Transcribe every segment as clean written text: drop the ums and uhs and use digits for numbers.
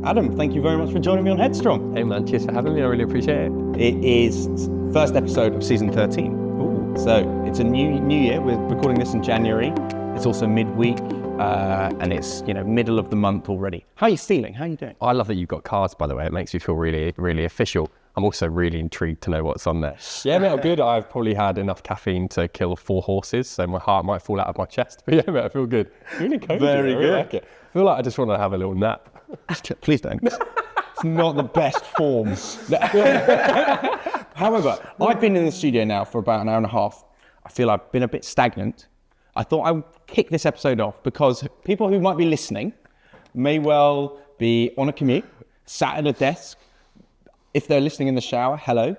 Adam, thank you very much for joining me on Headstrong. Hey man, cheers for having me. I really appreciate it. It is first episode of season 13. Ooh. So it's a new year. We're recording this in January. It's also midweek, and it's middle of the month already. How are you feeling? How are you doing? I love that you've got cards, by the way. It makes me feel really, really official. I'm also really intrigued to know what's on there. Yeah, mate, I'm good. I've probably had enough caffeine to kill 4 horses, so my heart might fall out of my chest. But yeah, mate, I feel good. Really cozy. Very I really good. like it. I feel like I just want to have a little nap. Please don't. It's not the best form. However, I've been in the studio now for about an hour and a half. I feel I've been a bit stagnant. I thought I would kick this episode off because people who might be listening may well be on a commute, sat at a desk. If they're listening in the shower, hello.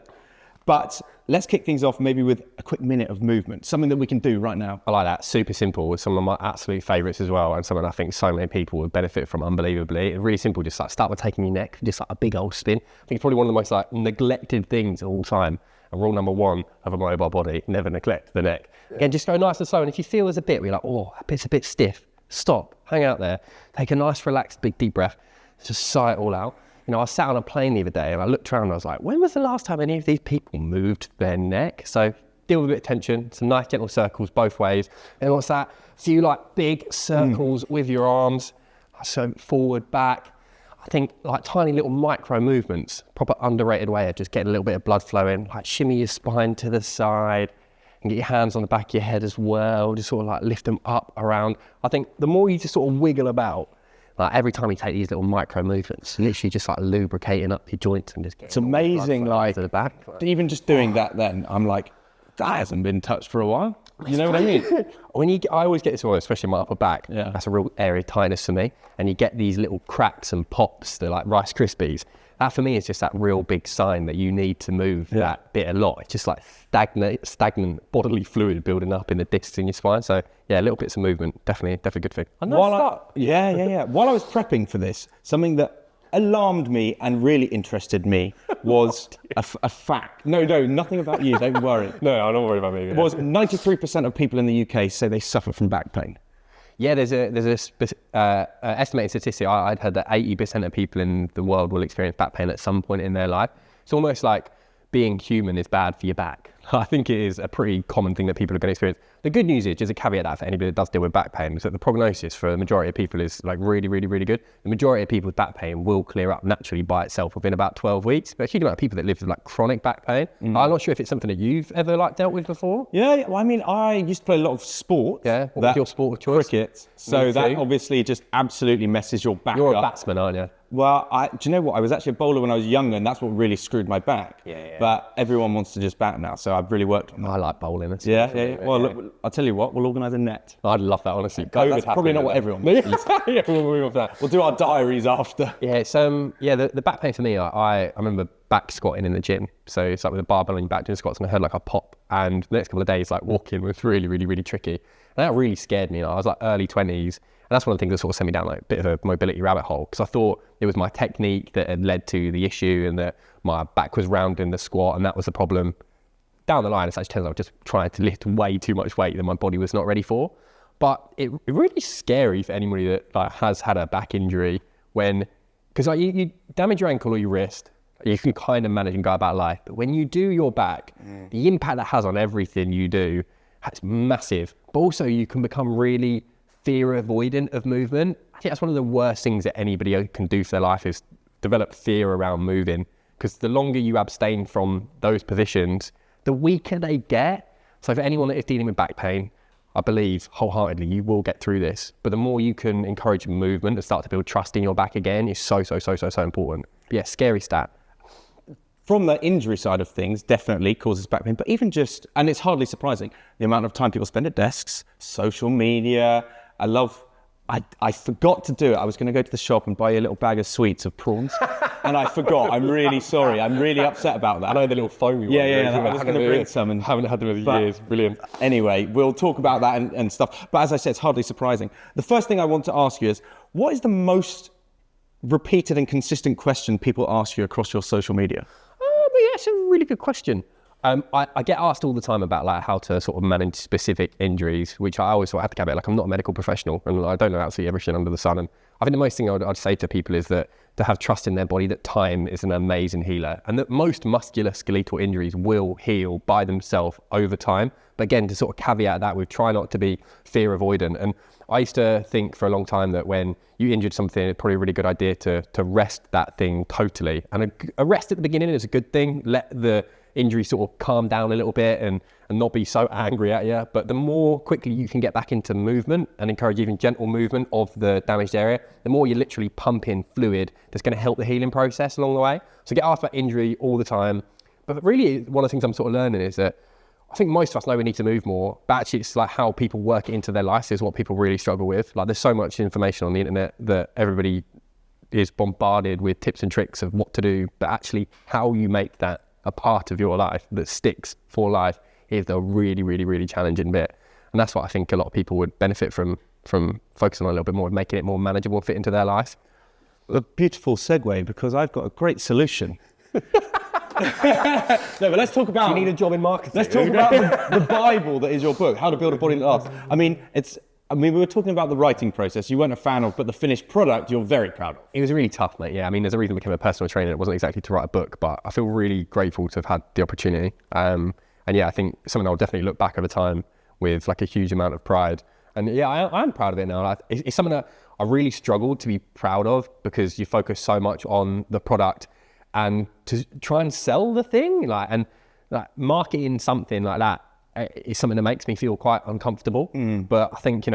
But let's kick things off maybe with a quick minute of movement, something that we can do right now. I like that. Super simple. With some of my absolute favourites as well, and something I think so many people would benefit from unbelievably. It's really simple. Just like start with taking your neck, just like a big old spin. I think it's probably one of the most neglected things of all time. And rule number 1 of a mobile body: never neglect the neck. Yeah. Again, just go nice and slow. And if you feel there's a bit where you're like, oh, it's a bit stiff, stop, hang out there, take a nice, relaxed, big, deep breath, just sigh it all out. I sat on a plane the other day and I looked around and I was like, when was the last time any of these people moved their neck? So deal with a bit of tension, some nice gentle circles both ways. And what's that? So you like big circles with your arms, so forward, back. I think like tiny little micro movements, proper underrated way of just getting a little bit of blood flowing, like shimmy your spine to the side and get your hands on the back of your head as well, just sort of like lift them up around. I think the more you just sort of wiggle about, like every time you take these little micro movements, literally just like lubricating up your joints and just getting it's amazing, like to the back. Even just doing that, then I'm like, that hasn't been touched for a while. You know what I mean? I always get this one, especially in my upper back. Yeah. That's a real area of tightness for me. And you get these little cracks and pops, they're like Rice Krispies. That for me is just that real big sign that you need to move that bit a lot. It's just like stagnant bodily fluid building up in the discs in your spine. So yeah, little bits of movement, definitely a good thing. While I was prepping for this, something that alarmed me and really interested me was a fact. No, nothing about you, don't worry. No, I'm not worried about me. It was 93% of people in the UK say they suffer from back pain. Yeah, there's a estimated statistic. I'd heard that 80% of people in the world will experience back pain at some point in their life. It's almost like being human is bad for your back. I think it is a pretty common thing that people are going to experience. The good news is, just a caveat that for anybody that does deal with back pain, is that the prognosis for the majority of people is like really, really, really good. The majority of people with back pain will clear up naturally by itself within about 12 weeks. But a huge amount of people that live with like chronic back pain. I'm not sure if it's something that you've ever like dealt with before. Yeah, well, I mean, I used to play a lot of sport. Yeah, what was your sport of choice? Cricket. So that obviously just absolutely messes your back up. You're a batsman, aren't you? Well, do you know what? I was actually a bowler when I was younger, and that's what really screwed my back. Yeah. But everyone wants to just bat now, so I've really worked on that. I like bowling. Yeah. Well, look, I'll tell you what, we'll organise a net. I'd love that, honestly. That's probably not what everyone wants. Yeah, we'll move on to that. We'll do our diaries after. Yeah, it's the back pain for me, I remember back squatting in the gym. So it's like with a barbell on your back doing squats, and I heard like a pop, and the next couple of days like walking was really, really, really tricky. And that really scared me. I was like early 20s. And that's one of the things that sort of sent me down like a bit of a mobility rabbit hole, because I thought it was my technique that had led to the issue and that my back was round in the squat and that was the problem. Down the line, it's actually turns out I was just trying to lift way too much weight that my body was not ready for. But it really is scary for anybody that like has had a back injury because like, you damage your ankle or your wrist, you can kind of manage and go about life. But when you do your back, the impact that has on everything you do is massive. But also you can become really fear avoidant of movement. I think that's one of the worst things that anybody can do for their life is develop fear around moving, because the longer you abstain from those positions, the weaker they get. So for anyone that is dealing with back pain, I believe wholeheartedly you will get through this. But the more you can encourage movement and start to build trust in your back again is so important. But yeah, scary stat. From the injury side of things, definitely causes back pain, but even just, and it's hardly surprising, the amount of time people spend at desks, social media. I forgot to do it. I was going to go to the shop and buy you a little bag of sweets of prawns, and I forgot. I'm really sorry. I'm really upset about that. I know the little foamy one. Yeah. I was going to bring some. And haven't had them in years. Brilliant. Anyway, we'll talk about that and stuff. But as I said, it's hardly surprising. The first thing I want to ask you is, what is the most repeated and consistent question people ask you across your social media? That's a really good question. I get asked all the time about like how to sort of manage specific injuries, which I always sort of have to caveat, like I'm not a medical professional and I don't know absolutely everything under the sun. And I think the most thing I'd say to people is that to have trust in their body that time is an amazing healer, and that most musculoskeletal injuries will heal by themselves over time. But again, to sort of caveat that with try not to be fear avoidant. And I used to think for a long time that when you injured something, it's probably a really good idea to rest that thing totally. And a rest at the beginning is a good thing. Let the injury sort of calm down a little bit and not be so angry at you. But the more quickly you can get back into movement and encourage even gentle movement of the damaged area, the more you literally pump in fluid that's going to help the healing process along the way. So get asked about injury all the time. But really, one of the things I'm sort of learning is that I think most of us know we need to move more, but actually it's like how people work it into their lives is what people really struggle with. Like there's so much information on the internet that everybody is bombarded with tips and tricks of what to do, but actually how you make that a part of your life that sticks for life is the really, really, really challenging bit. And that's what I think a lot of people would benefit from focusing on a little bit more, making it more manageable and fit into their life. A beautiful segue, because I've got a great solution. No, but let's talk about... Do you need a job in marketing? Let's talk about the Bible that is your book, How to Build a Body That Lasts. I mean, we were talking about the writing process you weren't a fan of, but the finished product you're very proud of. It was really tough, mate. Yeah, I mean, there's a reason I became a personal trainer. It wasn't exactly to write a book, but I feel really grateful to have had the opportunity. And yeah, I think something I'll definitely look back over time with like a huge amount of pride. And yeah, I'm proud of it now. It's something that I really struggled to be proud of because you focus so much on the product and to try and sell the thing, like marketing something like that is something that makes me feel quite uncomfortable. But I think,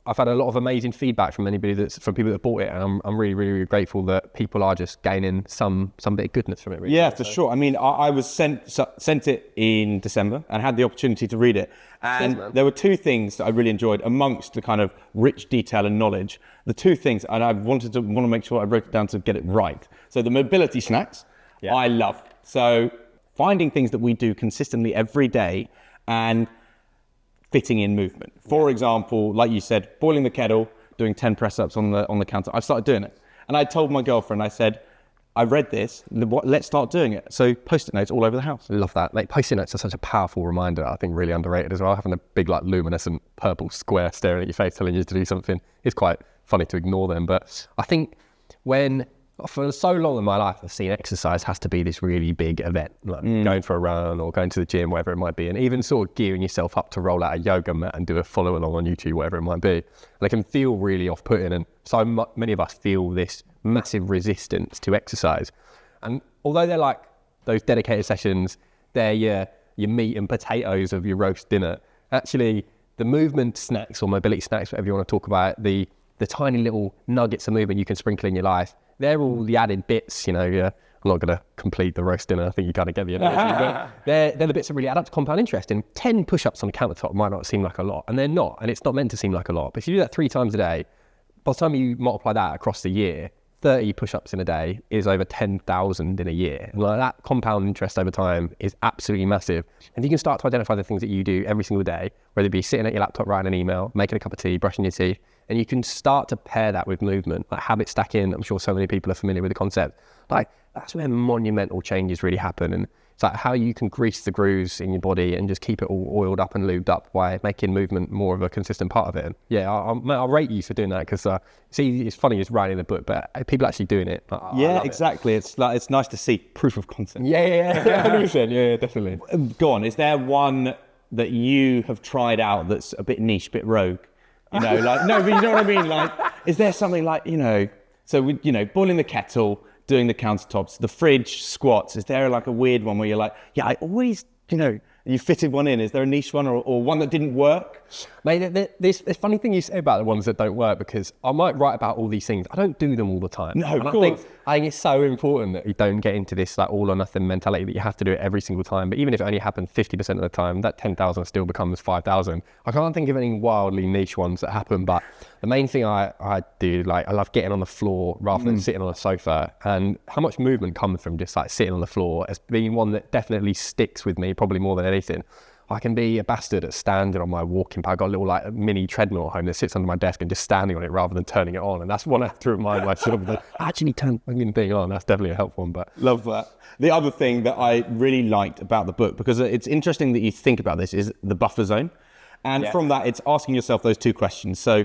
I've had a lot of amazing feedback from from people that bought it, and I'm really, really, really grateful that people are just gaining some bit of goodness from it. Really. Yeah, for sure. I mean, I was sent it in December and had the opportunity to read it. And there were two things that I really enjoyed amongst the kind of rich detail and knowledge. The two things, and I want to make sure I wrote it down to get it right. So the mobility snacks, I love. So finding things that we do consistently every day and fitting in movement. For example, like you said, boiling the kettle, doing 10 press-ups on the counter. I've started doing it. And I told my girlfriend, I said, I read this, let's start doing it. So Post-it notes all over the house. I love that. Mate, Post-it notes are such a powerful reminder. I think really underrated as well. Having a big like luminescent purple square staring at your face telling you to do something is quite funny to ignore them. But I think for so long in my life, I've seen exercise has to be this really big event, like going for a run or going to the gym, whatever it might be. And even sort of gearing yourself up to roll out a yoga mat and do a follow along on YouTube, whatever it might be. And it can feel really off-putting. And so many of us feel this massive resistance to exercise. And although they're like those dedicated sessions, they're your meat and potatoes of your roast dinner, actually the movement snacks or mobility snacks, whatever you want to talk about, the tiny little nuggets of movement you can sprinkle in your life, they're all the added bits, I'm not going to complete the roast dinner. I think you kind of get the analogy, but they're the bits that really add up to compound interest. And 10 push-ups on a countertop might not seem like a lot, and they're not, and it's not meant to seem like a lot. But if you do that 3 times a day, by the time you multiply that across the year, 30 push-ups in a day is over 10,000 in a year. And like that compound interest over time is absolutely massive. And you can start to identify the things that you do every single day, whether it be sitting at your laptop writing an email, making a cup of tea, brushing your teeth, and you can start to pair that with movement, like habit stacking. I'm sure so many people are familiar with the concept. Like that's where monumental changes really happen. And it's like how you can grease the grooves in your body and just keep it all oiled up and lubed up by making movement more of a consistent part of it. And yeah, I'll rate you for doing that, because it's funny just writing the book, but people actually doing it. Yeah, exactly. It's nice to see proof of concept. Yeah, 100%. Yeah, definitely. Go on. Is there one that you have tried out that's a bit niche, a bit rogue? No, but you know what I mean? Like, is there something like, so boiling the kettle, doing the countertops, the fridge, squats, is there like a weird one where you're like, yeah, I always, you fitted one in? Is there a niche one or one that didn't work? Mate, there's a funny thing you say about the ones that don't work, because I might write about all these things. I don't do them all the time. No, of course. I think it's so important that you don't get into this like all or nothing mentality that you have to do it every single time. But even if it only happens 50% of the time, that 10,000 still becomes 5,000. I can't think of any wildly niche ones that happen, but the main thing I do, like I love getting on the floor rather than sitting on a sofa, and how much movement comes from just like sitting on the floor as being one that definitely sticks with me probably more than anything. I can be a bastard at standing on my walking pad. I've got a little like mini treadmill at home that sits under my desk and just standing on it rather than turning it on. And that's one I have to remind myself that actually turn the fucking thing on. That's definitely a helpful one. But love that. The other thing that I really liked about the book, because it's interesting that you think about this, is the buffer zone. And from that, it's asking yourself those two questions. So,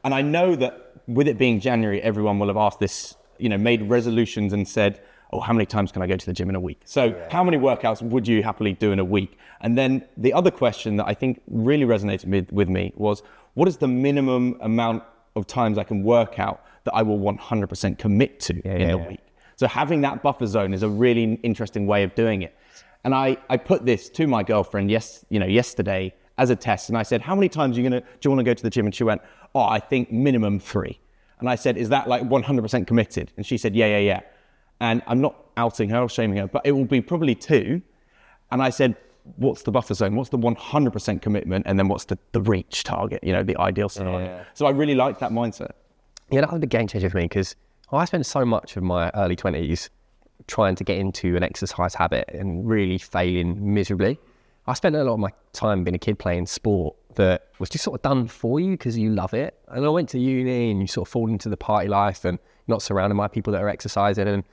and I know that with it being January, everyone will have asked this made resolutions and said, oh, how many times can I go to the gym in a week? So how many workouts would you happily do in a week? And then the other question that I think really resonated with me was, what is the minimum amount of times I can work out that I will 100% commit to in a week? So having that buffer zone is a really interesting way of doing it. And I put this to my girlfriend yesterday as a test. And I said, how many times do you want to go to the gym? And she went, oh, I think minimum 3. And I said, is that like 100% committed? And she said, yeah. And I'm not outing her or shaming her, but it will be probably 2. And I said, what's the buffer zone? What's the 100% commitment? And then what's the reach target, the ideal scenario? Yeah. So I really like that mindset. Yeah, that was a game changer for me because I spent so much of my early 20s trying to get into an exercise habit and really failing miserably. I spent a lot of my time being a kid playing sport that was just sort of done for you because you love it. And I went to uni and you sort of fall into the party life and not surrounded by people that are exercising. And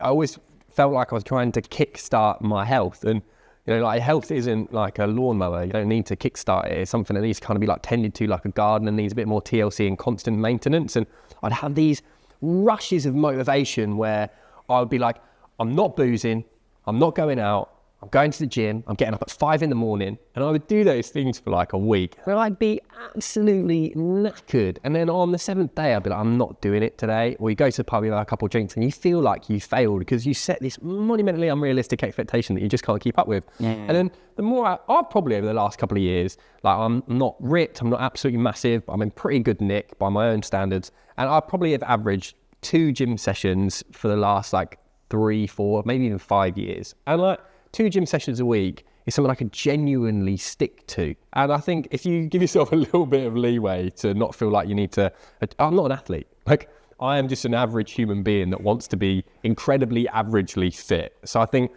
I always felt like I was trying to kickstart my health. And, like health isn't like a lawnmower. You don't need to kickstart it. It's something that needs to kind of be like tended to like a garden and needs a bit more TLC and constant maintenance. And I'd have these rushes of motivation where I would be like, I'm not boozing, I'm not going out, I'm going to the gym, I'm getting up at 5 in the morning, and I would do those things for like a week, and I'd be absolutely knackered. And then on the 7th day, I'd be like, I'm not doing it today. Or you go to the pub, you have a couple of drinks, and you feel like you failed because you set this monumentally unrealistic expectation that you just can't keep up with. And then the more I've probably over the last couple of years, like I'm not ripped, I'm not absolutely massive, but I'm in pretty good nick by my own standards, and I probably have averaged 2 gym sessions for the last like 3, 4, maybe even 5 years. And like 2 gym sessions a week is something I could genuinely stick to. And I think if you give yourself a little bit of leeway to not feel like you need to, I'm not an athlete. Like I am just an average human being that wants to be incredibly averagely fit. So I think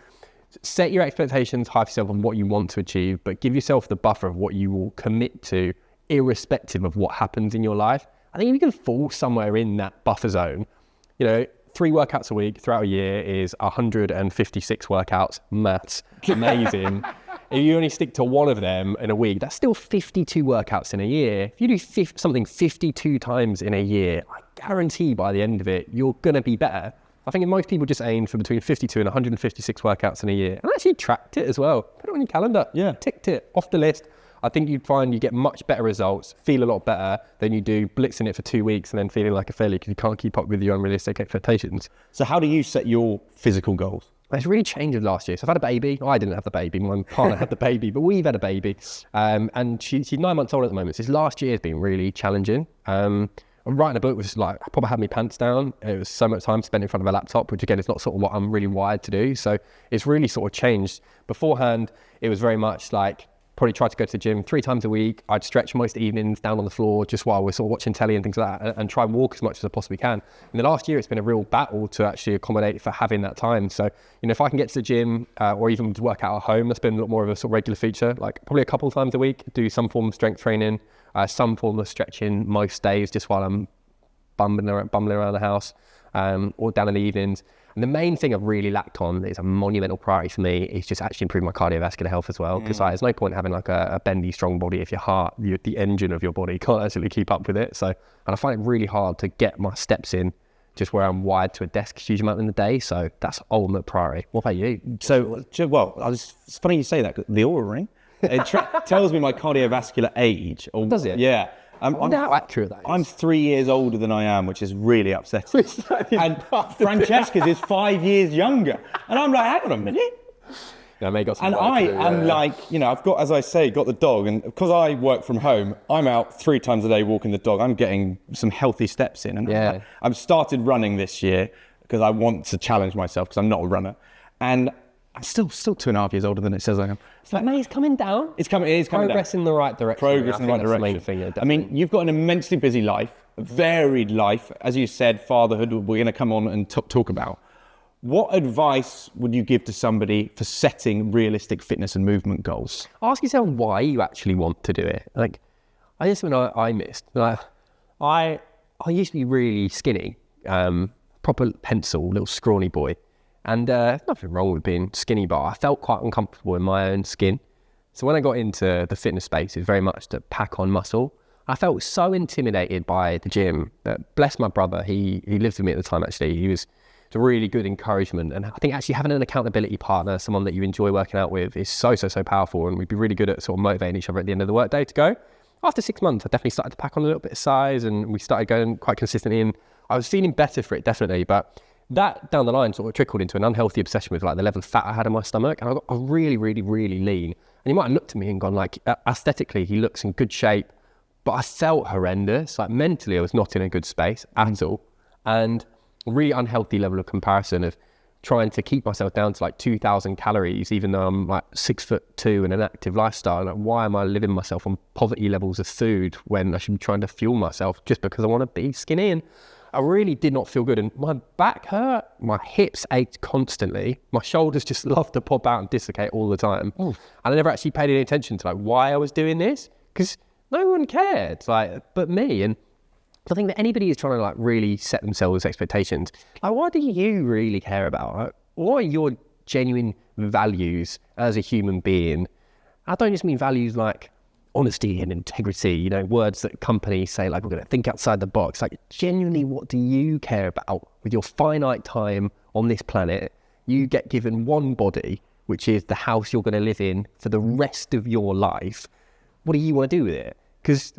set your expectations high for yourself on what you want to achieve, but give yourself the buffer of what you will commit to irrespective of what happens in your life. I think if you can fall somewhere in that buffer zone, 3 workouts a week throughout a year is 156 workouts. Maths, amazing. If you only stick to one of them in a week, that's still 52 workouts in a year. If you do something 52 times in a year, I guarantee by the end of it, you're going to be better. I think most people just aim for between 52 and 156 workouts in a year. And actually tracked it as well. Put it on your calendar. Yeah. Ticked it off the list. I think you'd find you get much better results, feel a lot better than you do blitzing it for 2 weeks and then feeling like a failure because you can't keep up with your unrealistic expectations. So how do you set your physical goals? It's really changed last year. So I've had a baby. I didn't have the baby. My partner had the baby, but we've had a baby. And she's 9 months old at the moment. So this last year has been really challenging. I'm writing a book was like, I probably had my pants down. It was so much time spent in front of a laptop, which again is not sort of what I'm really wired to do. So it's really sort of changed. Beforehand, it was very much like, probably try to go to the gym 3 times a week. I'd stretch most evenings down on the floor just while we're sort of watching telly and things like that, and try and walk as much as I possibly can. In the last year, it's been a real battle to actually accommodate for having that time. So, if I can get to the gym or even to work out at home, that's been a lot more of a sort of regular feature, like probably a couple of times a week, do some form of strength training, some form of stretching most days just while I'm bumbling around the house or down in the evenings. And the main thing I've really lacked on is a monumental priority for me is just actually improving my cardiovascular health as well. Because there's no point having like a bendy, strong body if your heart, the engine of your body can't actually keep up with it. So, and I find it really hard to get my steps in just where I'm wired to a desk a huge amount in the day. So that's ultimate priority. What about you? So, it's funny you say that. The Oura ring, it tells me my cardiovascular age. Does it? Yeah. I wonder how accurate that is. I'm 3 years older than I am, which is really upsetting. And Francesca's is 5 years younger. And I'm like, hang on a minute. Yeah, mate, got some and I am like, I've got, as I say, got the dog. And because I work from home, I'm out 3 times a day walking the dog. I'm getting some healthy steps in. And I've started running this year because I want to challenge myself because I'm not a runner. And I'm still 2.5 years older than it says I am. It's like, no, he's coming down. It is coming Progress down. In the right direction. Progress in the right direction. That's the main thing, I mean, you've got an immensely busy life, a varied life. As you said, fatherhood, we're going to come on and talk about. What advice would you give to somebody for setting realistic fitness and movement goals? Ask yourself why you actually want to do it. Like, I just something I missed. Like, I used to be really skinny, proper pencil, little scrawny boy. And nothing wrong with being skinny, but I felt quite uncomfortable in my own skin. So when I got into the fitness space, it was very much to pack on muscle. I felt so intimidated by the gym that, bless my brother, he lived with me at the time actually. He was a really good encouragement. And I think actually having an accountability partner, someone that you enjoy working out with, is so powerful. And we'd be really good at sort of motivating each other at the end of the workday to go. After 6 months, I definitely started to pack on a little bit of size and we started going quite consistently. And I was feeling better for it, definitely. But that down the line sort of trickled into an unhealthy obsession with like the level of fat I had in my stomach. And I got really really lean. And you might have looked at me and gone like, aesthetically, he looks in good shape. But I felt horrendous. Like mentally, I was not in a good space at all. And a really unhealthy level of comparison of trying to keep myself down to like 2,000 calories, even though I'm like 6'2" in an active lifestyle. Like, why am I living myself on poverty levels of food when I should be trying to fuel myself just because I want to be skinny? And I really did not feel good. And my back hurt, my hips ached constantly. My shoulders just loved to pop out and dislocate all the time. And I never actually paid any attention to like why I was doing this, because no one cared, like, but me. And I think that anybody is trying to like really set themselves expectations. Like, what do you really care about? Like, what are your genuine values as a human being? I don't just mean values like honesty and integrity, you know, words that companies say like, we're going to think outside the box. Like, genuinely, what do you care about with your finite time on this planet? You get given one body, which is the house you're going to live in for the rest of your life. What do you want to do with it? Because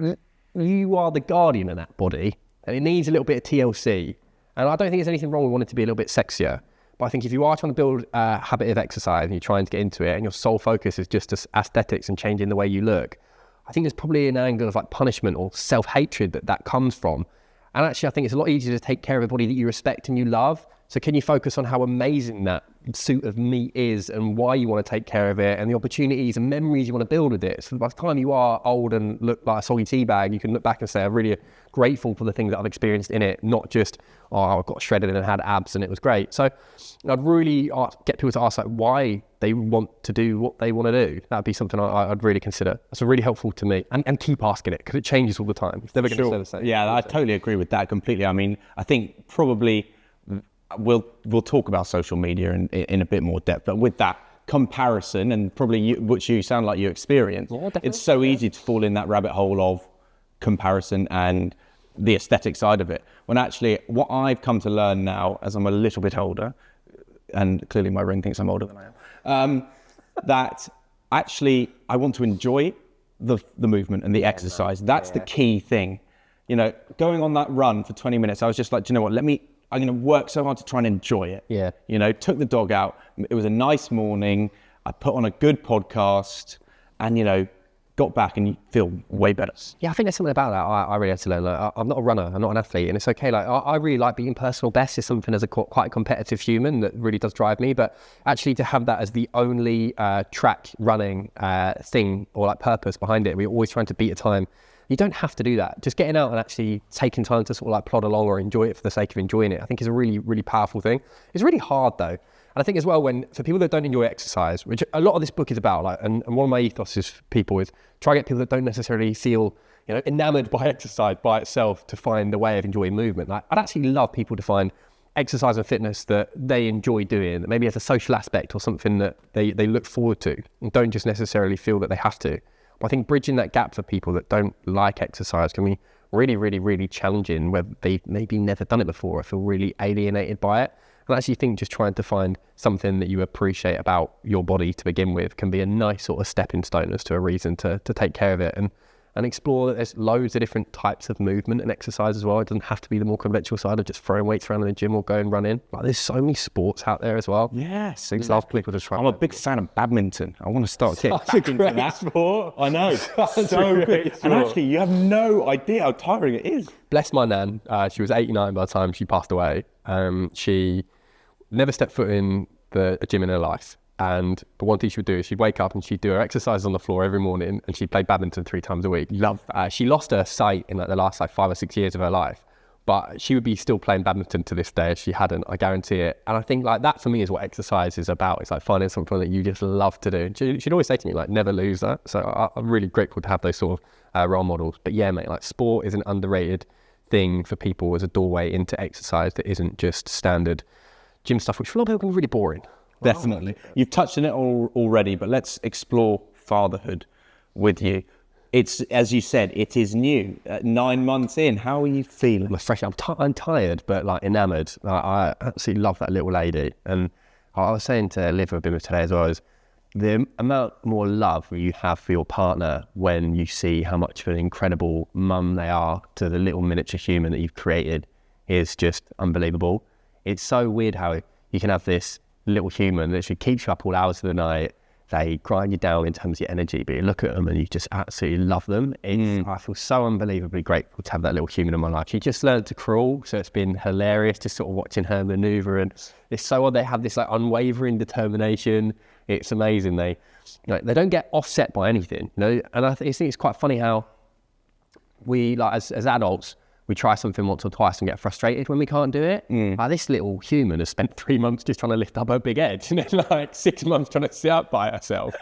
you are the guardian of that body and it needs a little bit of TLC. And I don't think there's anything wrong with wanting to be a little bit sexier. But I think if you are trying to build a habit of exercise and you're trying to get into it and your sole focus is just aesthetics and changing the way you look, I think there's probably an angle of like punishment or self-hatred that comes from. And actually, I think it's a lot easier to take care of a body that you respect and you love. So can you focus on how amazing that suit of meat is and why you want to take care of it and the opportunities and memories you want to build with it? So by the time you are old and look like a soggy tea bag, you can look back and say, I'm really grateful for the things that I've experienced in it, not just, oh, I got shredded and had abs and it was great. So I'd really get people to ask like why they want to do what they want to do. That'd be something I'd really consider. That's really helpful to me, and keep asking it because it changes all the time. It's never going to stay the same. Yeah, I totally agree with that completely. I mean, I think probably we'll talk about social media in a bit more depth, but with that comparison and probably which you sound like you experience, it's so easy to fall in that rabbit hole of comparison and the aesthetic side of it. When actually what I've come to learn now as I'm a little bit older, and clearly my ring thinks I'm older than I am, that actually I want to enjoy the movement and the exercise. That's the key thing. You know, going on that run for 20 minutes, I was just like, do you know what, I'm going to work so hard to try and enjoy it. Yeah. You know, took the dog out. It was a nice morning. I put on a good podcast and, you know, got back and you feel way better. Yeah, I think there's something about that I really had to learn. Like, I'm not a runner, I'm not an athlete, and it's okay. Like, I really like being personal best is something as a quite competitive human that really does drive me. But actually to have that as the only track running thing or like purpose behind it, we're always trying to beat a time. You don't have to do that. Just getting out and actually taking time to sort of like plod along or enjoy it for the sake of enjoying it, I think is a really, really powerful thing. It's really hard though. And I think as well, for people that don't enjoy exercise, which a lot of this book is about, like, and one of my ethos is for people is try to get people that don't necessarily feel, you know, enamored by exercise by itself to find a way of enjoying movement. Like, I'd actually love people to find exercise and fitness that they enjoy doing, that maybe has a social aspect or something that they look forward to and don't just necessarily feel that they have to. But I think bridging that gap for people that don't like exercise can be really, really, really challenging, where they've maybe never done it before or feel really alienated by it. And I actually think just trying to find something that you appreciate about your body to begin with can be a nice sort of stepping stone as to a reason to take care of it and explore that there's loads of different types of movement and exercise as well. It doesn't have to be the more conventional side of just throwing weights around in the gym or going running. Like, there's so many sports out there as well. Yes, exactly. I'm a big fan of badminton. I want to start getting back into that sport. I know. So good. And actually, you have no idea how tiring it is. Bless my nan. She was 89 by the time she passed away. She never stepped foot in a gym in her life. But one thing she would do is she'd wake up and she'd do her exercises on the floor every morning and she'd play badminton 3 times a week. Love that. She lost her sight in like the last like 5 or 6 years of her life, but she would be still playing badminton to this day if she hadn't, I guarantee it. And I think like that for me is what exercise is about. It's like finding something that you just love to do. And she'd always say to me like, never lose that. So I'm really grateful to have those sort of role models. But yeah, mate, like sport is an underrated thing for people as a doorway into exercise that isn't just standard gym stuff, which for a lot of people can be really boring. Definitely. You've touched on it already, but let's explore fatherhood with you. It's, as you said, it is new. 9 months in, how are you feeling? I'm fresh. I'm tired, but like enamoured. I absolutely love that little lady. And I was saying to Liv, I've been with today as well, is the amount more love you have for your partner when you see how much of an incredible mum they are to the little miniature human that you've created is just unbelievable. It's so weird how you can have this little human that literally keeps you up all hours of the night. They grind you down in terms of your energy, but you look at them and you just absolutely love them. I feel so unbelievably grateful to have that little human in my life. She just learned to crawl, so it's been hilarious just sort of watching her maneuver. And it's so odd, they have this like unwavering determination. It's amazing. They don't get offset by anything, you know. And I think it's quite funny how we, like as adults, we try something once or twice and get frustrated when we can't do it. Like this little human has spent 3 months just trying to lift up her big head, and then like 6 months trying to sit up by herself,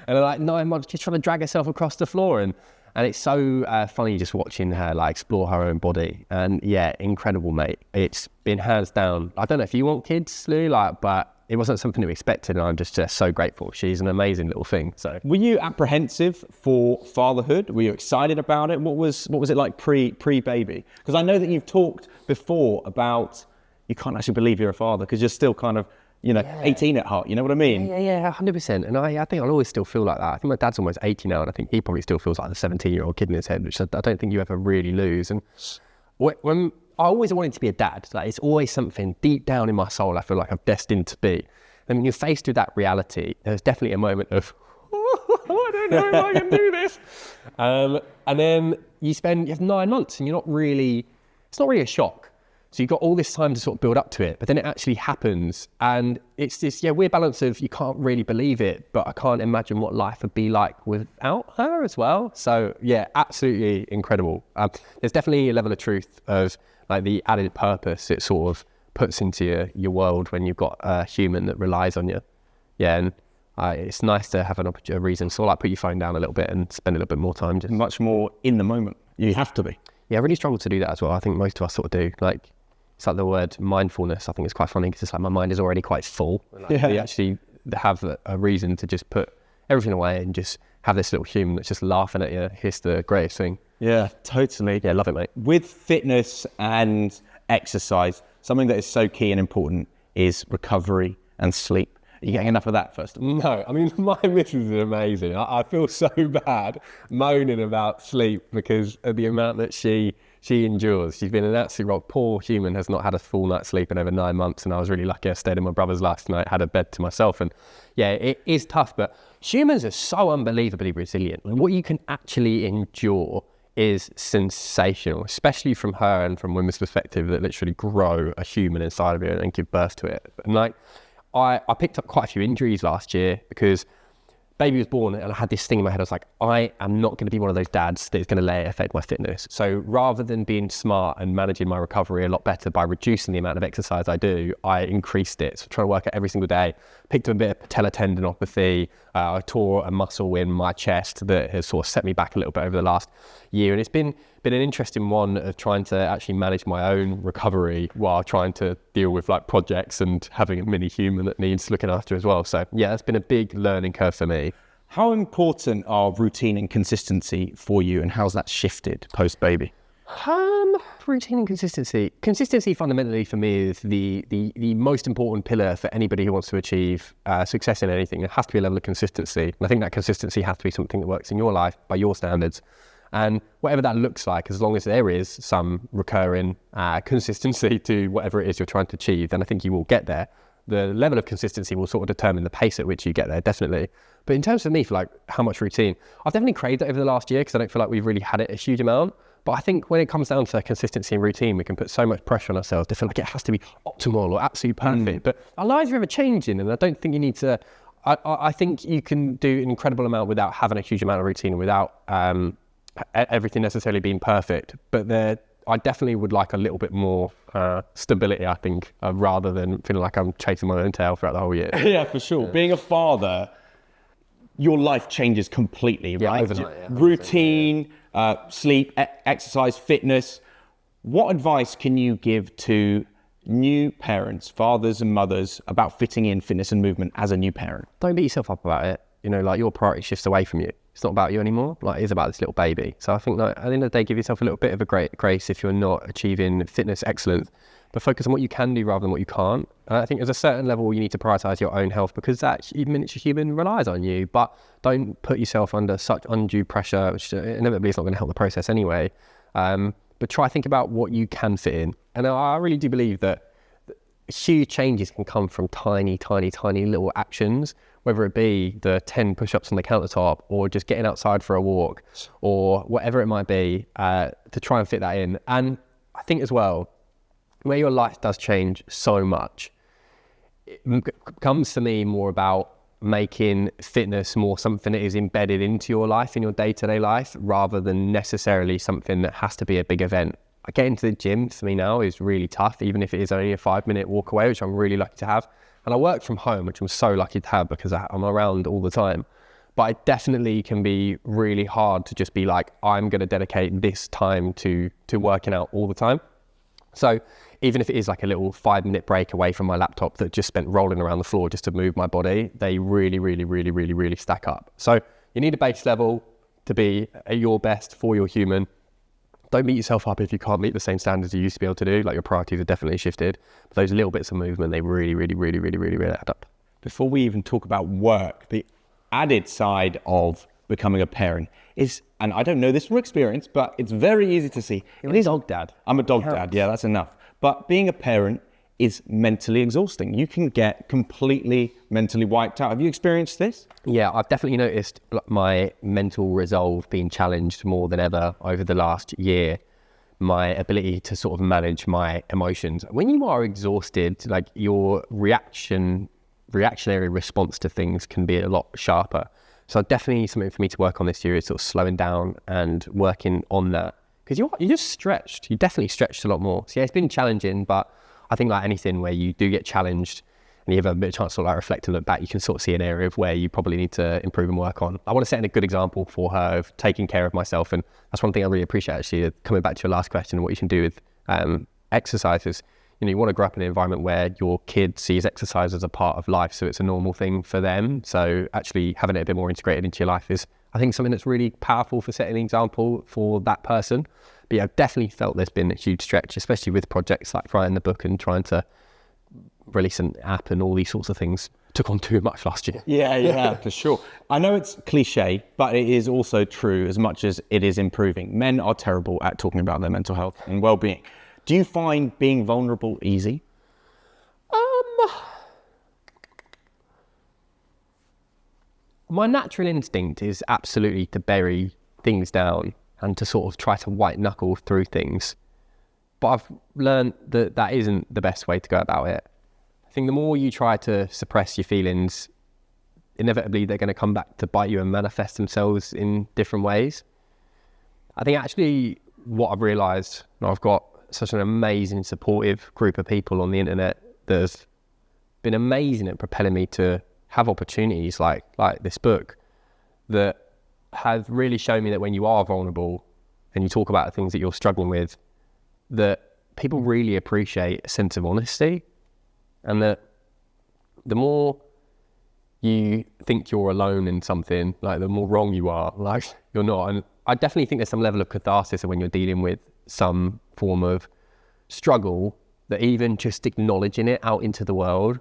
and then like 9 months just trying to drag herself across the floor. And it's so funny just watching her like explore her own body. And yeah, incredible, mate. It's been hands down. I don't know if you want kids, Lou, but it wasn't something that we expected, and I'm just so grateful. She's an amazing little thing. So, were you apprehensive for fatherhood? Were you excited about it? What was it like pre-baby? Because I know that you've talked before about you can't actually believe you're a father because you're still kind of 18 at heart. You know what I mean? Yeah, 100%. And I think I'll always still feel like that. I think my dad's almost 80 now, and I think he probably still feels like the 17-year-old kid in his head, which I don't think you ever really lose. And when I always wanted to be a dad. Like it's always something deep down in my soul I feel like I'm destined to be. And when you're faced with that reality, there's definitely a moment of, I don't know if I can do this. And then you have 9 months and it's not really a shock. So you've got all this time to sort of build up to it, but then it actually happens. And it's this weird balance of you can't really believe it, but I can't imagine what life would be like without her as well. So yeah, absolutely incredible. There's definitely a level of truth of like the added purpose it sort of puts into your world when you've got a human that relies on you. Yeah, and it's nice to have a reason. So like put your phone down a little bit and spend a little bit more time. Just much more in the moment. You have to be. Yeah, I really struggle to do that as well. I think most of us sort of do. Like, it's like the word mindfulness. I think it's quite funny because it's like my mind is already quite full. We actually have a reason to just put everything away and just have this little human that's just laughing at you. It's the greatest thing. Yeah, totally. Yeah, love it, mate. With fitness and exercise, something that is so key and important is recovery and sleep. Are you getting enough of that first? No, I mean, my missus is amazing. I feel so bad moaning about sleep because of the amount that she endures. She's been an absolute rock. Poor human has not had a full night's sleep in over 9 months, and I was really lucky. I stayed in my brother's last night, had a bed to myself, and yeah, it is tough, but humans are so unbelievably resilient. And what you can actually endure is sensational, especially from her and from women's perspective that literally grow a human inside of you and give birth to it. And like, I picked up quite a few injuries last year because baby was born and I had this thing in my head. I was like, I am not going to be one of those dads that is going to let it affect my fitness. So rather than being smart and managing my recovery a lot better by reducing the amount of exercise I do, I increased it. So trying to work out every single day. Picked up a bit of patellar tendinopathy. I tore a muscle in my chest that has sort of set me back a little bit over the last year. And it's been an interesting one of trying to actually manage my own recovery while trying to deal with like projects and having a mini human that needs looking after as well. So yeah, that's been a big learning curve for me. How important are routine and consistency for you, and how's that shifted post-baby? Routine and consistency. Consistency fundamentally for me is the most important pillar for anybody who wants to achieve success in anything. There has to be a level of consistency. And I think that consistency has to be something that works in your life by your standards. And whatever that looks like, as long as there is some recurring consistency to whatever it is you're trying to achieve, then I think you will get there. The level of consistency will sort of determine the pace at which you get there, definitely. But in terms of me, for like how much routine, I've definitely craved it over the last year because I don't feel like we've really had it a huge amount. But I think when it comes down to consistency and routine, we can put so much pressure on ourselves to feel like it has to be optimal or absolutely perfect. But our lives are ever changing, and I don't think you need to. I think you can do an incredible amount without having a huge amount of routine, without everything necessarily being perfect. But I definitely would like a little bit more stability, I think, rather than feeling like I'm chasing my own tail throughout the whole year. Yeah, for sure. Yeah. Being a father, your life changes completely, right? Overnight, yeah. Routine, sleep, exercise, fitness. What advice can you give to new parents, fathers and mothers, about fitting in fitness and movement as a new parent? Don't beat yourself up about it. you know, like your priority shifts away from you. It's not about you anymore. Like, it is about this little baby. So I think like at the end of the day, give yourself a little bit of a grace if you're not achieving fitness excellence, but focus on what you can do rather than what you can't. And I think there's a certain level you need to prioritize your own health, because that miniature human relies on you, but don't put yourself under such undue pressure, which inevitably is not going to help the process anyway. But try to think about what you can fit in. And I really do believe that huge changes can come from tiny little actions, whether it be the 10 push-ups on the countertop or just getting outside for a walk or whatever it might be, to try and fit that in. And I think as well, where your life does change so much, it comes to me more about making fitness more something that is embedded into your life, in your day-to-day life, rather than necessarily something that has to be a big event. Getting to the gym for me now is really tough, even if it is only a 5-minute walk away, which I'm really lucky to have. And I work from home, which I'm so lucky to have because I'm around all the time. But it definitely can be really hard to just be like, I'm going to dedicate this time to working out all the time. So even if it is like a little 5-minute break away from my laptop that just spent rolling around the floor just to move my body, they really stack up. So you need a base level to be at your best for your human. Don't beat yourself up if you can't meet the same standards you used to be able to do. Like, your priorities are definitely shifted. But those little bits of movement, they really add up. Before we even talk about work, the added side of becoming a parent is, and I don't know this from experience, but it's very easy to see. You're a dog dad. I'm a dog dad. Yeah, that's enough. But being a parent is mentally exhausting. You can get completely mentally wiped out. Have you experienced this? Yeah, I've definitely noticed my mental resolve being challenged more than ever over the last year. My ability to sort of manage my emotions. When you are exhausted, like, your reactionary response to things can be a lot sharper. So definitely something for me to work on this year is sort of slowing down and working on that. Because you're just stretched. You definitely stretched a lot more. So yeah, it's been challenging, but I think like anything where you do get challenged and you have a bit of chance to like reflect and look back, you can sort of see an area of where you probably need to improve and work on. I want to set a good example for her of taking care of myself. And that's one thing I really appreciate, actually, coming back to your last question, what you can do with exercises. You know, you want to grow up in an environment where your kid sees exercise as a part of life, so it's a normal thing for them. So actually having it a bit more integrated into your life is, I think, something that's really powerful for setting an example for that person. But yeah, I've definitely felt there's been a huge stretch, especially with projects like writing the book and trying to release an app and all these sorts of things. Took on too much last year. Yeah, for sure. I know it's cliche, but it is also true as much as it is improving. Men are terrible at talking about their mental health and well-being. Do you find being vulnerable easy? My natural instinct is absolutely to bury things down and to sort of try to white knuckle through things. But I've learned that that isn't the best way to go about it. I think the more you try to suppress your feelings, inevitably they're going to come back to bite you and manifest themselves in different ways. I think actually what I've realised, and I've got such an amazing supportive group of people on the internet that has been amazing at propelling me to have opportunities like this book, that have really shown me that when you are vulnerable and you talk about the things that you're struggling with, that people really appreciate a sense of honesty, and that the more you think you're alone in something, like, the more wrong you are, like, you're not. And I definitely think there's some level of catharsis when you're dealing with some form of struggle, that even just acknowledging it out into the world,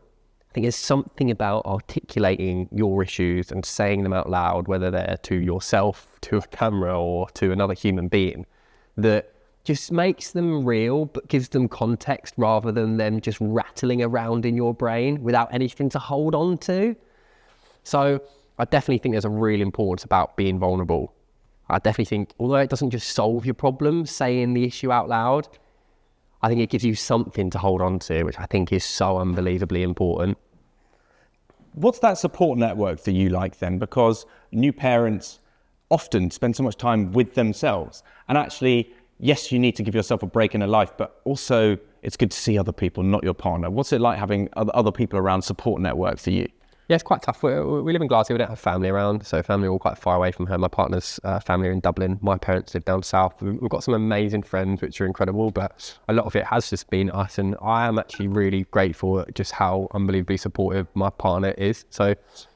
I think there's something about articulating your issues and saying them out loud, whether they're to yourself, to a camera, or to another human being, that just makes them real, but gives them context rather than them just rattling around in your brain without anything to hold on to. So I definitely think there's a real importance about being vulnerable. I definitely think, although it doesn't just solve your problem, saying the issue out loud, I think it gives you something to hold on to, which I think is so unbelievably important. What's that support network for you like then? Because new parents often spend so much time with themselves. And actually, yes, you need to give yourself a break in a life, but also it's good to see other people, not your partner. What's it like having other people around, support network for you? Yeah, it's quite tough. We live in Glasgow, we don't have family around, so family are all quite far away from her. My partner's family are in Dublin, my parents live down south. We've got some amazing friends, which are incredible, but a lot of it has just been us, and I am actually really grateful at just how unbelievably supportive my partner is. So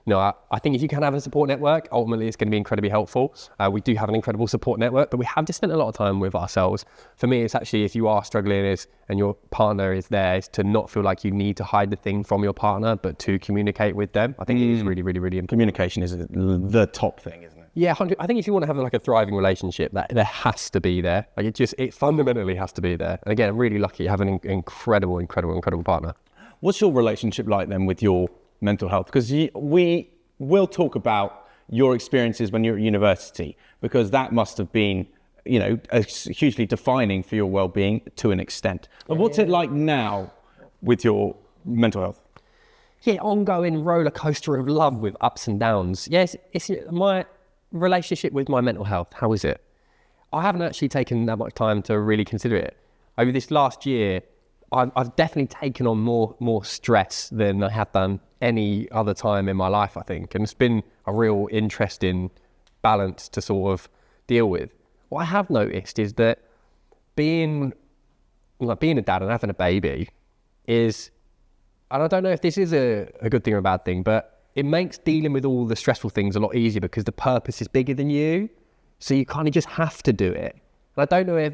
I think if you can have a support network, ultimately it's going to be incredibly helpful. We do have an incredible support network, but we have just spent a lot of time with ourselves. For me, it's actually, if you are struggling and your partner is there, is to not feel like you need to hide the thing from your partner, but to communicate with them. I think it is really, really, really important. Communication is the top thing, isn't it? Yeah, 100. I think if you want to have like a thriving relationship, that there has to be there. Like it fundamentally has to be there. And again, I'm really lucky to have an incredible partner. What's your relationship like then with your mental health? Because we will talk about your experiences when you're at university, because that must have been, hugely defining for your well-being to an extent. But what's it like now with your mental health? Yeah, ongoing roller coaster of love with ups and downs. Yes, it's my relationship with my mental health. How is it? I haven't actually taken that much time to really consider it. Over this last year, I've definitely taken on more stress than I have done any other time in my life, I think. And it's been a real interesting balance to sort of deal with. What I have noticed is that being a dad and having a baby is, and I don't know if this is a good thing or a bad thing, but it makes dealing with all the stressful things a lot easier because the purpose is bigger than you. So you kind of just have to do it. And I don't know if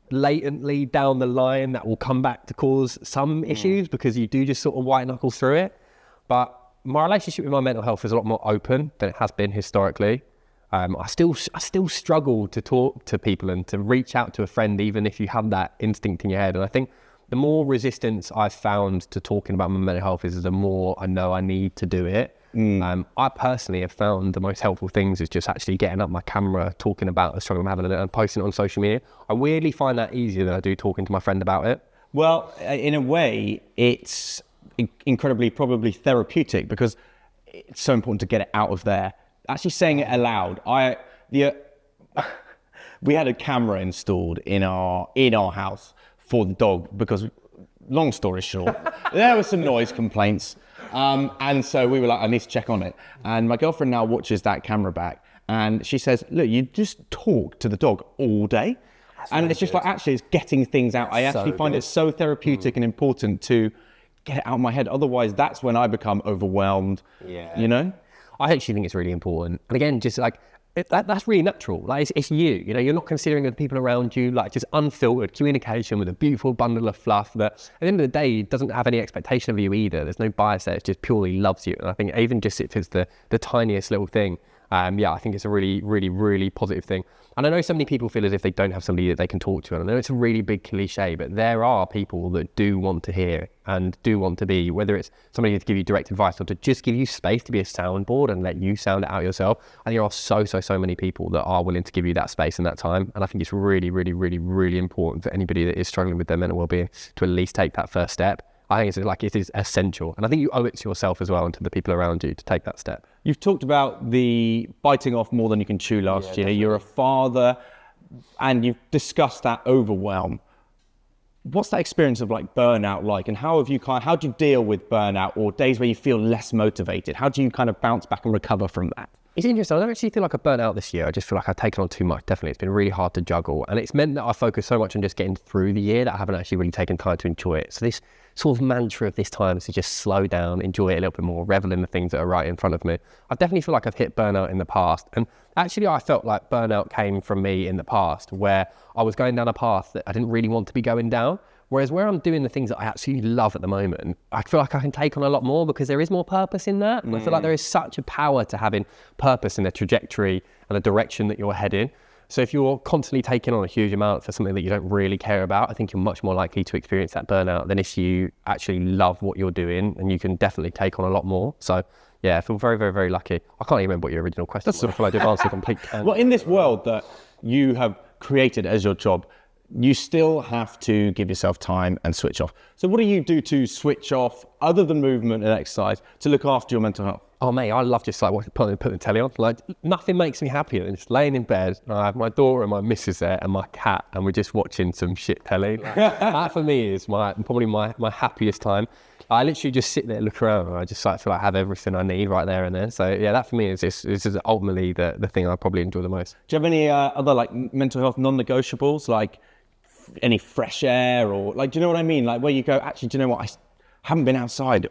latently down the line that will come back to cause some issues because you do just sort of white knuckle through it. But my relationship with my mental health is a lot more open than it has been historically. I still struggle to talk to people and to reach out to a friend, even if you have that instinct in your head. And I think the more resistance I've found to talking about my mental health is the more I know I need to do it. I personally have found the most helpful things is just actually getting up my camera, talking about the struggle I'm having and posting it on social media. I weirdly find that easier than I do talking to my friend about it. Well, in a way, it's incredibly probably therapeutic because it's so important to get it out of there. Actually saying it aloud. We had a camera installed in our house for the dog because, long story short, there were some noise complaints. And so we were like, I need to check on it. And my girlfriend now watches that camera back and she says, look, you just talk to the dog all day. And it's just like, actually, it's getting things out. I actually find it so therapeutic and important to get it out of my head. Otherwise, that's when I become overwhelmed, I actually think it's really important. And again, just like, that's really natural. Like it's you, you're not considering the people around you, like just unfiltered communication with a beautiful bundle of fluff that at the end of the day doesn't have any expectation of you either. There's no bias there. It just purely loves you. And I think even just if it's the tiniest little thing, I think it's a really, really, really positive thing. And I know so many people feel as if they don't have somebody that they can talk to. And I know it's a really big cliche, but there are people that do want to hear and do want to be, whether it's somebody to give you direct advice or to just give you space to be a soundboard and let you sound it out yourself. And there are so many people that are willing to give you that space and that time. And I think it's really, really, really, really important for anybody that is struggling with their mental well-being to at least take that first step. I think it is essential. And I think you owe it to yourself as well and to the people around you to take that step. You've talked about the biting off more than you can chew last year. Definitely. You're a father and you've discussed that overwhelm. What's that experience of like burnout like? And how do you deal with burnout or days where you feel less motivated? How do you kind of bounce back and recover from that? It's interesting. I don't actually feel like I've burnt out this year. I just feel like I've taken on too much. Definitely. It's been really hard to juggle. And it's meant that I focus so much on just getting through the year that I haven't actually really taken time to enjoy it. So this sort of mantra of this time is to just slow down, enjoy it a little bit more, revel in the things that are right in front of me. I definitely feel like I've hit burnout in the past. And actually I felt like burnout came from me in the past where I was going down a path that I didn't really want to be going down. Whereas where I'm doing the things that I absolutely love at the moment, I feel like I can take on a lot more because there is more purpose in that. And I feel like there is such a power to having purpose in a trajectory and a direction that you're heading. So if you're constantly taking on a huge amount for something that you don't really care about, I think you're much more likely to experience that burnout than if you actually love what you're doing, and you can definitely take on a lot more. So yeah, I feel very, very, very lucky. I can't even remember what your original question was. I feel like I've answered complete. Well, in this world that you have created as your job, you still have to give yourself time and switch off. So what do you do to switch off, other than movement and exercise, to look after your mental health? Oh mate, I love just like putting the telly on. Like nothing makes me happier than just laying in bed. And I have my daughter and my missus there and my cat, and we're just watching some shit telly. That for me is probably my happiest time. I literally just sit there, look around, and I just like feel like I have everything I need right there and then. So yeah, that for me is ultimately the thing I probably enjoy the most. Do you have any other like mental health non-negotiables, like any fresh air or like, do you know what I mean? Like where you go, actually, do you know what? I haven't been outside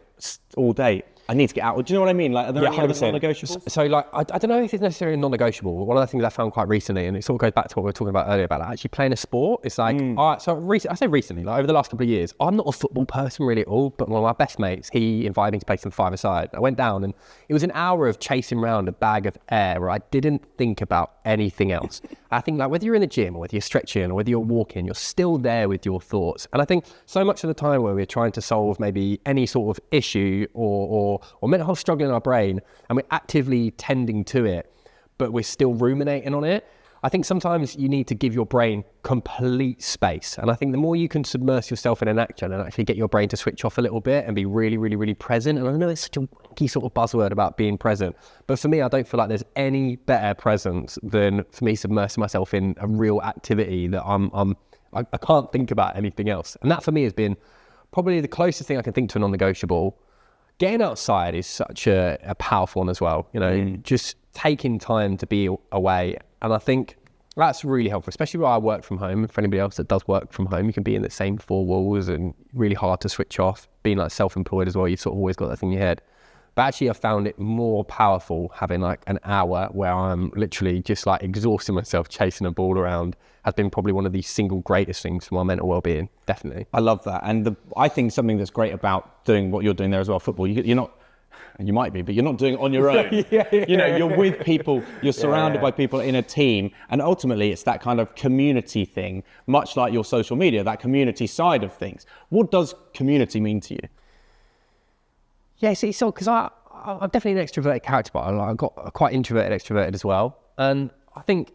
all day. I need to get out. Do you know what I mean? Like, are there any other non-negotiables? So like, I don't know if it's necessarily non-negotiable, but one of the things I found quite recently, and it sort of goes back to what we were talking about earlier about like, actually playing a sport. It's like, I say recently, like over the last couple of years, I'm not a football person really at all, but one of my best mates, he invited me to play some five-a-side. I went down and it was an hour of chasing around a bag of air where I didn't think about anything else. I think like whether you're in the gym or whether you're stretching or whether you're walking, you're still there with your thoughts. And I think so much of the time where we're trying to solve maybe any sort of issue or mental health struggle in our brain, and we're actively tending to it, but we're still ruminating on it. I think sometimes you need to give your brain complete space. And I think the more you can submerge yourself in an action and actually get your brain to switch off a little bit and be really, really, really present. And I know it's such a wonky sort of buzzword about being present, but for me, I don't feel like there's any better presence than for me submersing myself in a real activity that I can't think about anything else. And that for me has been probably the closest thing I can think to a non-negotiable. Getting outside is such a powerful one as well, you know, just taking time to be away. And I think that's really helpful, especially where I work from home. For anybody else that does work from home, you can be in the same four walls and really hard to switch off. Being like self-employed as well, you've sort of always got that thing in your head. But actually I found it more powerful having like an hour where I'm literally just like exhausting myself, chasing a ball around, has been probably one of the single greatest things for my mental well-being, definitely. I love that. And I think something that's great about doing what you're doing there as well, football, you're not, you might be, but you're not doing it on your own. You know, you're with people, you're surrounded by people in a team. And ultimately it's that kind of community thing, much like your social media, that community side of things. What does community mean to you? Yeah, it's so because I'm definitely an extroverted character, but I've got quite introverted, extroverted as well. And I think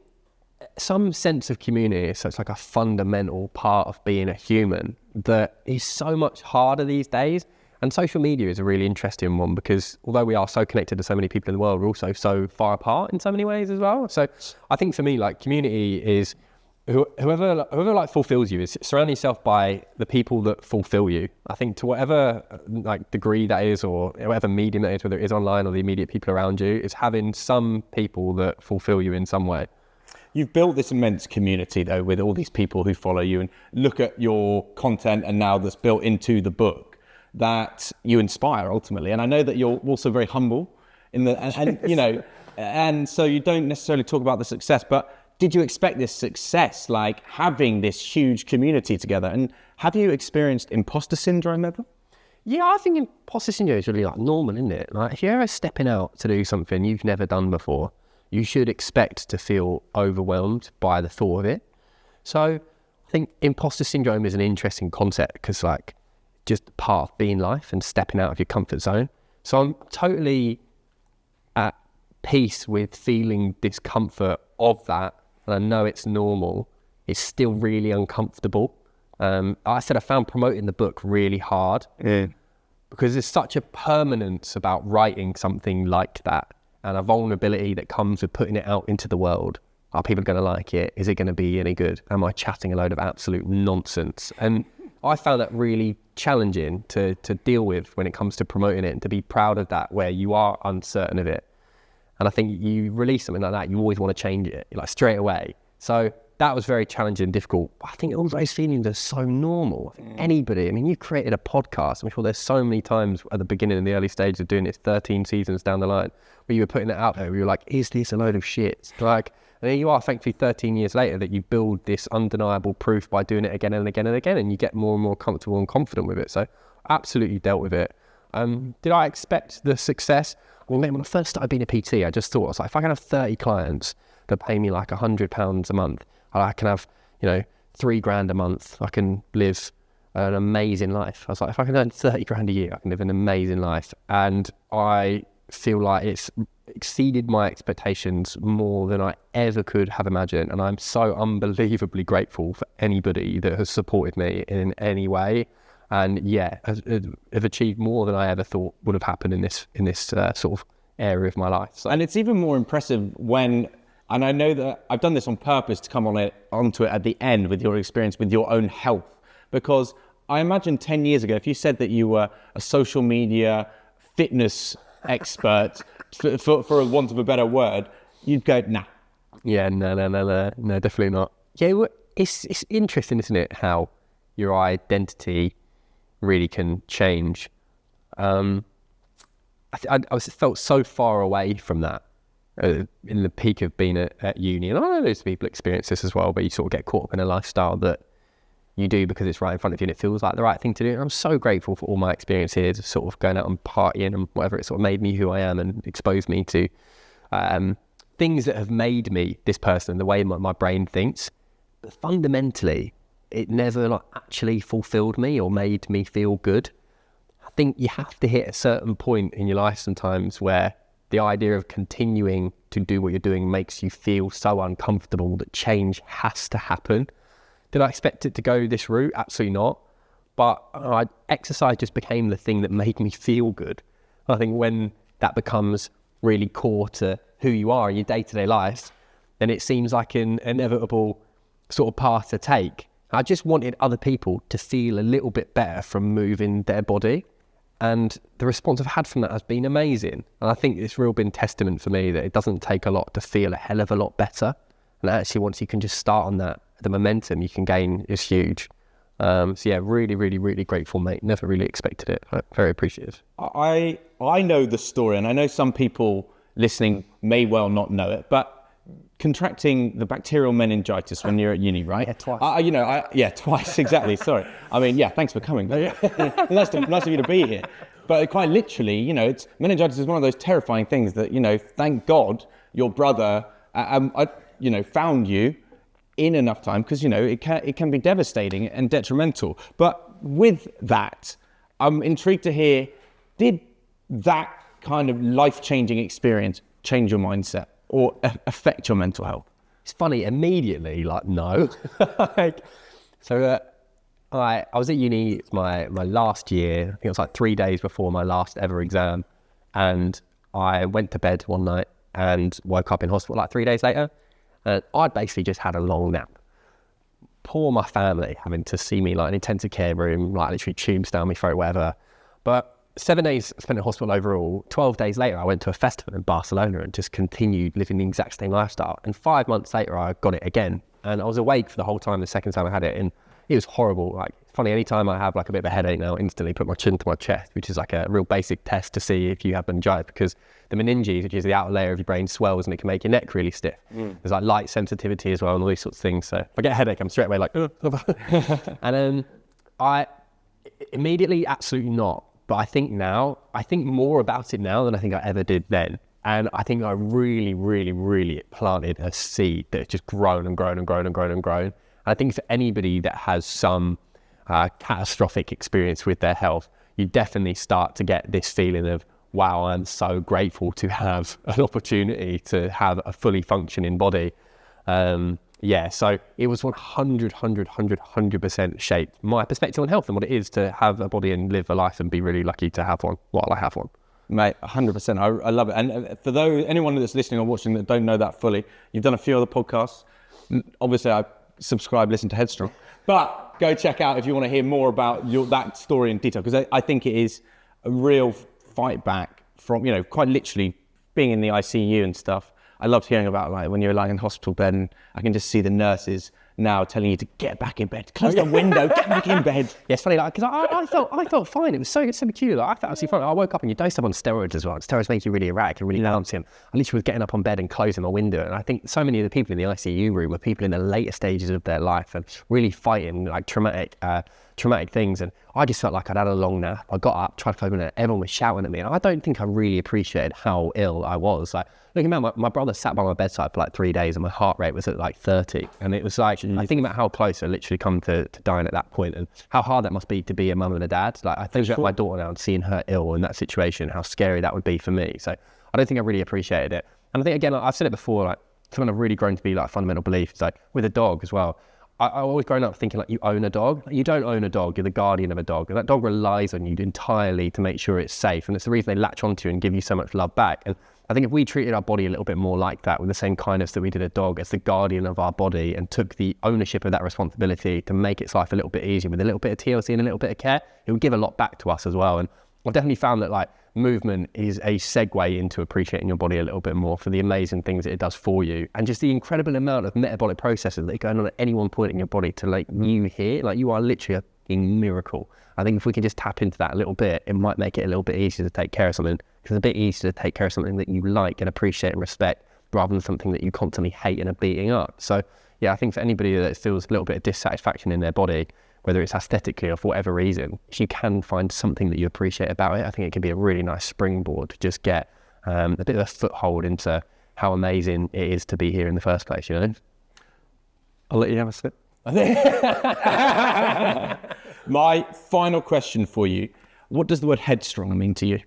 some sense of community, so it's like a fundamental part of being a human that is so much harder these days. And social media is a really interesting one because although we are so connected to so many people in the world, we're also so far apart in so many ways as well. So I think for me, like community is whoever like fulfills you, is surround yourself by the people that fulfill you. I think to whatever like degree that is or whatever medium that is, whether it is online or the immediate people around you, is having some people that fulfill you in some way. You've built this immense community though with all these people who follow you and look at your content and now that's built into the book that you inspire ultimately. And I know that you're also very humble in the, and you know, and so you don't necessarily talk about the success, but did you expect this success, like having this huge community together? And have you experienced imposter syndrome ever? Yeah, I think imposter syndrome is really like normal, isn't it? Like if you're ever stepping out to do something you've never done before, you should expect to feel overwhelmed by the thought of it. So I think imposter syndrome is an interesting concept because like just part of being life and stepping out of your comfort zone. So I'm totally at peace with feeling discomfort of that. And I know it's normal. It's still really uncomfortable. I said I found promoting the book really hard because there's such a permanence about writing something like that and a vulnerability that comes with putting it out into the world. Are people going to like it? Is it going to be any good? Am I chatting a load of absolute nonsense? And I found that really challenging to deal with when it comes to promoting it and to be proud of that where you are uncertain of it. And I think you release something like that, you always want to change it, like straight away. So that was very challenging and difficult. I think all those feelings are so normal. I think anybody, I mean, you created a podcast. I'm sure there's so many times at the beginning, in the early stages of doing it, 13 seasons down the line, where you were putting it out there, where you were like, is this a load of shit? Like, and then you are, thankfully, 13 years later, that you build this undeniable proof by doing it again and again and again, and you get more and more comfortable and confident with it. So absolutely dealt with it. Did I expect the success? Well, when I first started being a PT, I just thought, I was like, if I can have 30 clients that pay me like £100 a month, I can have, you know, $3,000 a month. I can live an amazing life. I was like, if I can earn 30 grand a year, I can live an amazing life. And I feel like it's exceeded my expectations more than I ever could have imagined. And I'm so unbelievably grateful for anybody that has supported me in any way. And yeah, have achieved more than I ever thought would have happened in this sort of area of my life. So. And it's even more impressive when, and I know that I've done this on purpose to come onto it at the end with your experience with your own health, because I imagine 10 years ago, if you said that you were a social media fitness expert, for a want of a better word, you'd go, nah. Yeah, no, definitely not. Yeah, it's interesting, isn't it, how your identity really can change. I felt so far away from that in the peak of being at uni. And I know those people experience this as well, but you sort of get caught up in a lifestyle that you do because it's right in front of you and it feels like the right thing to do. And I'm so grateful for all my experiences of sort of going out and partying and whatever. It sort of made me who I am and exposed me to things that have made me this person, the way my brain thinks. But fundamentally, it never like actually fulfilled me or made me feel good. I think you have to hit a certain point in your life sometimes where the idea of continuing to do what you're doing makes you feel so uncomfortable that change has to happen. Did I expect it to go this route? Absolutely not. But exercise just became the thing that made me feel good. I think when that becomes really core to who you are in your day-to-day life, then it seems like an inevitable sort of path to take. I just wanted other people to feel a little bit better from moving their body. And the response I've had from that has been amazing. And I think it's real been testament for me that it doesn't take a lot to feel a hell of a lot better. And actually, once you can just start on that, the momentum you can gain is huge. So yeah, really, really, really grateful, mate. Never really expected it. Very appreciative. I know the story, and I know some people listening may well not know it, but contracting the bacterial meningitis when you're at uni, right? Yeah, twice. Twice, exactly. Sorry. I mean, yeah, thanks for coming. Nice of you to be here. But quite literally, meningitis is one of those terrifying things that, thank God your brother, found you in enough time, because, it can be devastating and detrimental. But with that, I'm intrigued to hear, did that kind of life-changing experience change your mindset or affect your mental health? It's funny, immediately, no. I was at uni, it's my last year. I think it was 3 days before my last ever exam. And I went to bed one night and woke up in hospital 3 days later. And I'd basically just had a long nap. Poor my family having to see me in an intensive care room, literally tubes down my throat, whatever. But 7 days spent in hospital overall. 12 days later, I went to a festival in Barcelona and just continued living the exact same lifestyle. And 5 months later, I got it again. And I was awake for the whole time, the second time I had it. And it was horrible. It's funny, anytime I have a bit of a headache now, I instantly put my chin to my chest, which is a real basic test to see if you have meningitis, because the meninges, which is the outer layer of your brain, swells and it can make your neck really stiff. There's light sensitivity as well and all these sorts of things. So if I get a headache, I'm straight away and then I immediately, absolutely not. But I think more about it now than I think I ever did then. And I think I really, really, really planted a seed that's just grown and grown and grown and grown and grown. And I think for anybody that has some catastrophic experience with their health, you definitely start to get this feeling of, wow, I'm so grateful to have an opportunity to have a fully functioning body. So it was 100% shaped my perspective on health and what it is to have a body and live a life and be really lucky to have one while I have one. Mate, 100%. I love it. And for anyone that's listening or watching that don't know that fully, you've done a few other podcasts. Obviously, I listen to Headstrong. But go check out if you want to hear more about that story in detail, because I think it is a real fight back from, quite literally being in the ICU and stuff. I loved hearing about when you're lying in the hospital bed, and I can just see the nurses now telling you to get back in bed, close the window, get back in bed. Yeah, it's funny, because I felt fine. It was so peculiar. I felt absolutely fine. I woke up and you dosed up on steroids as well. Steroids make you really erratic and really bouncy. And I literally was getting up on bed and closing my window. And I think so many of the people in the ICU room were people in the later stages of their life and really fighting traumatic things. And I just felt like I'd had a long nap. I got up, tried to open it, everyone was shouting at me. And I don't think I really appreciated how ill I was. Looking back, my brother sat by my bedside for 3 days and my heart rate was at 30. And it was I think about how close I literally come to dying at that point and how hard that must be to be a mum and a dad. I think about my daughter now and seeing her ill in that situation, how scary that would be for me. So I don't think I really appreciated it. And I think, again, I've said it before, something I've really grown to be a fundamental belief is with a dog as well. I always grown up thinking you own a dog. You don't own a dog, you're the guardian of a dog. And that dog relies on you entirely to make sure it's safe. And it's the reason they latch onto you and give you so much love back. And I think if we treated our body a little bit more like that, with the same kindness that we did a dog as the guardian of our body, and took the ownership of that responsibility to make its life a little bit easier with a little bit of TLC and a little bit of care, it would give a lot back to us as well. And I've definitely found that movement is a segue into appreciating your body a little bit more for the amazing things that it does for you, and just the incredible amount of metabolic processes that are going on at any one point in your body to you here. You are literally a fucking miracle. I think if we can just tap into that a little bit, it might make it a little bit easier to take care of something Because it's a bit easier to take care of something that you like and appreciate and respect rather than something that you constantly hate and are beating up. So yeah, I think for anybody that feels a little bit of dissatisfaction in their body, whether it's aesthetically or for whatever reason, if you can find something that you appreciate about it, I think it can be a really nice springboard to just get a bit of a foothold into how amazing it is to be here in the first place, you know? I'll let you have a sip. My final question for you, what does the word headstrong mean to you?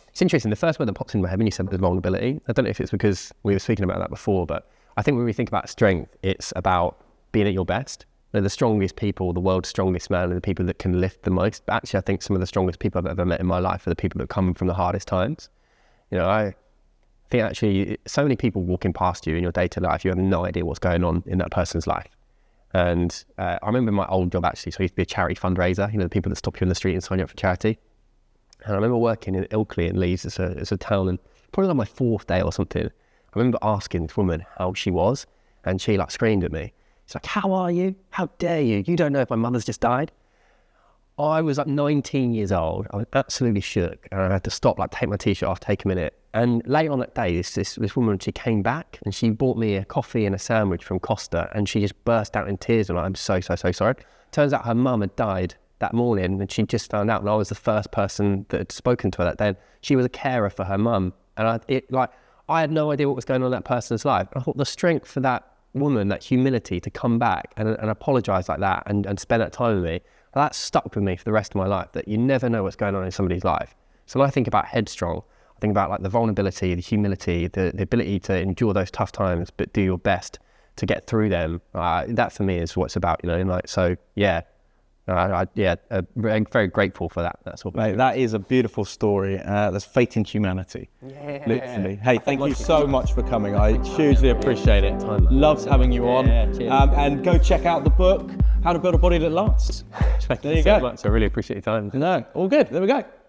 It's interesting. The first word that pops into my head when you said was vulnerability. I don't know if it's because we were speaking about that before, but I think when we think about strength, it's about being at your best. You know, the strongest people, the world's strongest man, are the people that can lift the most. But actually, I think some of the strongest people I've ever met in my life are the people that come from the hardest times. You know, I think actually so many people walking past you in your day-to-day life, you have no idea what's going on in that person's life. And I remember my old job actually, so I used to be a charity fundraiser, you know, the people that stop you in the street and sign you up for charity. And I remember working in Ilkley in Leeds, it's a town, and probably on my 4th day or something, I remember asking this woman how she was, and she like screamed at me. She's like, "How are you? How dare you? You don't know if my mother's just died." I was like 19 years old. I was absolutely shook, and I had to stop, like take my t-shirt off, take a minute. And later on that day, this woman, she came back and she bought me a coffee and a sandwich from Costa, and she just burst out in tears and like, "I'm so sorry." Turns out her mum had died that morning, and she just found out, and I was the first person that had spoken to her that day. She was a carer for her mum, and I had no idea what was going on in that person's life. I thought the strength for that woman, that humility to come back and apologise like that and spend that time with me, that stuck with me for the rest of my life, that you never know what's going on in somebody's life. So when I think about headstrong, I think about like the vulnerability, the humility, the ability to endure those tough times, but do your best to get through them. That for me is what it's about, you know, and like, so yeah. I'm very grateful for that. That's what. Mate, that is a beautiful story. There's faith in humanity. Yeah. Literally. Hey, thank you so much for coming. I hugely appreciate it. Loves having you on. Cheers. And go check out the book, How to Build a Body That Lasts. Thank There you you so go. much. I really appreciate your time. No, all good. There we go.